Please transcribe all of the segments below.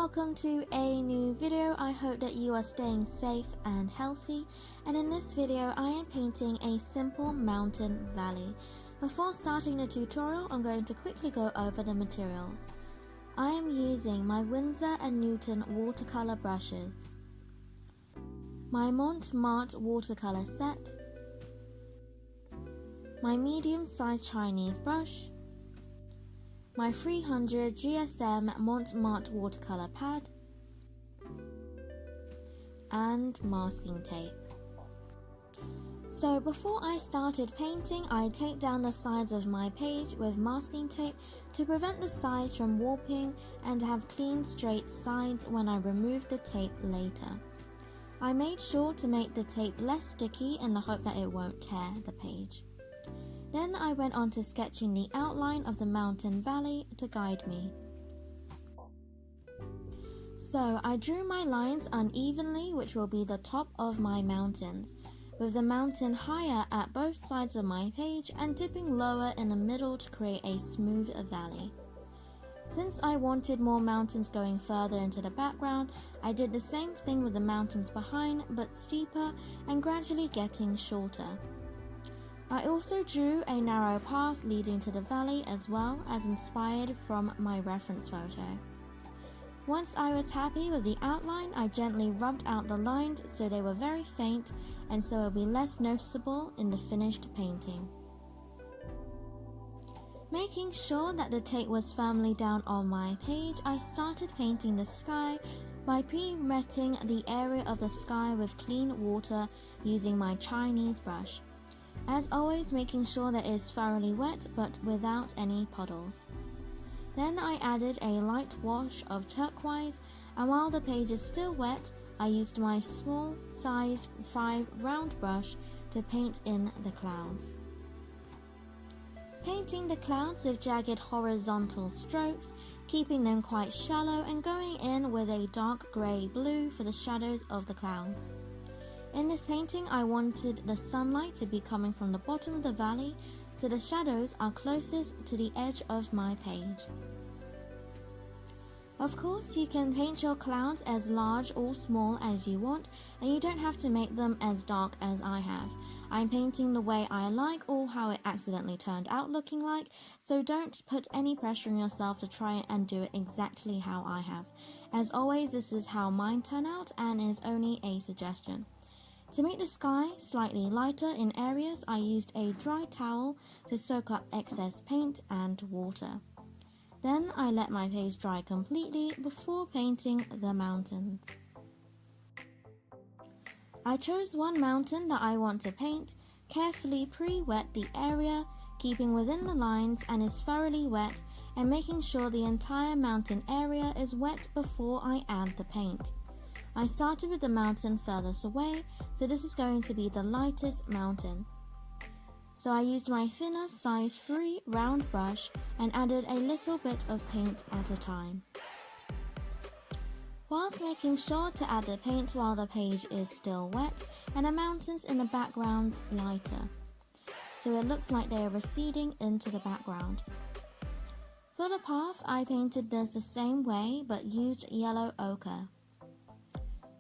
welcome to a new video. I hope that you are staying safe and healthy, and in this video I am painting a simple mountain valley. Before starting the tutorial, I'm going to quickly go over the materials. I am using my Winsor & Newton watercolor brushes, my Montmartre watercolor set, my medium-sized Chinese brush, my 300 GSM Montmartre watercolor pad, and masking tape. So before I started painting, I taped down the sides of my page with masking tape to prevent the sides from warping and to have clean straight sides when I removed the tape later. I made sure to make the tape less sticky in the hope that it won't tear the page. Then I went on to sketching the outline of the mountain valley to guide me. So I drew my lines unevenly, which will be the top of my mountains, with the mountain higher at both sides of my page and dipping lower in the middle to create a smooth valley. Since I wanted more mountains going further into the background, I did the same thing with the mountains behind, but steeper and gradually getting shorter. I also drew a narrow path leading to the valley as well, as inspired from my reference photo. Once I was happy with the outline, I gently rubbed out the lines so they were very faint and so it will be less noticeable in the finished painting. Making sure that the tape was firmly down on my page, I started painting the sky by pre-wetting the area of the sky with clean water using my Chinese brush. As always, making sure that it is thoroughly wet but without any puddles. Then I added a light wash of turquoise, and while the page is still wet, I used my small sized 5 round brush to paint in the clouds. Painting the clouds with jagged horizontal strokes, keeping them quite shallow and going in with a dark grey blue for the shadows of the clouds. In this painting, I wanted the sunlight to be coming from the bottom of the valley, so the shadows are closest to the edge of my page. Of course, you can paint your clouds as large or small as you want, and you don't have to make them as dark as I have. I'm painting the way I like or how it accidentally turned out looking like, so don't put any pressure on yourself to try and do it exactly how I have. As always, this is how mine turn out and is only a suggestion. To make the sky slightly lighter in areas, I used a dry towel to soak up excess paint and water. Then I let my page dry completely before painting the mountains. I chose one mountain that I want to paint, carefully pre-wet the area, keeping within the lines and is thoroughly wet, and making sure the entire mountain area is wet before I add the paint. I started with the mountain furthest away, so this is going to be the lightest mountain. So I used my thinner size 3 round brush and added a little bit of paint at a time, whilst making sure to add the paint while the page is still wet and the mountains in the background lighter, so it looks like they are receding into the background. For the path, I painted this the same way but used yellow ochre.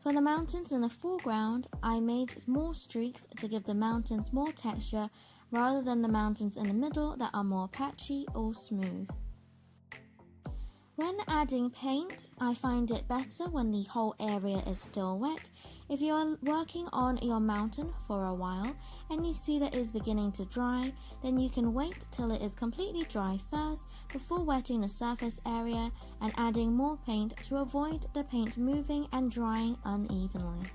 For the mountains in the foreground, I made more streaks to give the mountains more texture rather than the mountains in the middle that are more patchy or smooth. When adding paint, I find it better when the whole area is still wet. If you are working on your mountain for a while and you see that it is beginning to dry, then you can wait till it is completely dry first before wetting the surface area and adding more paint to avoid the paint moving and drying unevenly.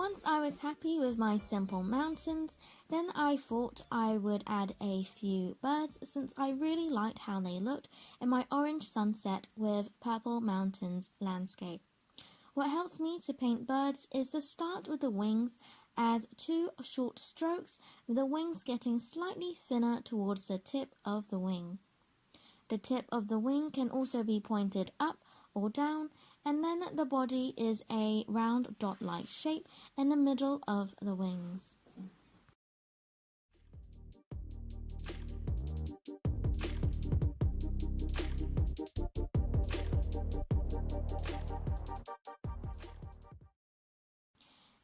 Once I was happy with my simple mountains, then I thought I would add a few birds since I really liked how they looked in my orange sunset with purple mountains landscape. What helps me to paint birds is to start with the wings as 2 short strokes, with the wings getting slightly thinner towards the tip of the wing. The tip of the wing can also be pointed up or down, and then the body is a round dot-like shape in the middle of the wings.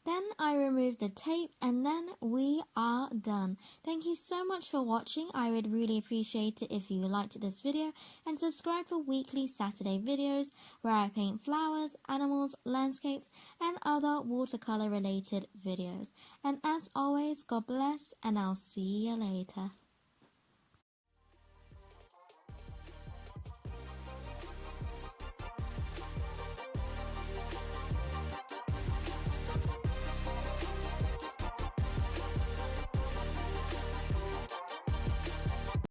Then I remove the tape and then we are done. Thank you so much for watching. I would really appreciate it if you liked this video and subscribe for weekly Saturday videos where I paint flowers, animals, landscapes and other watercolor related videos. And as always, God bless and I'll see you later.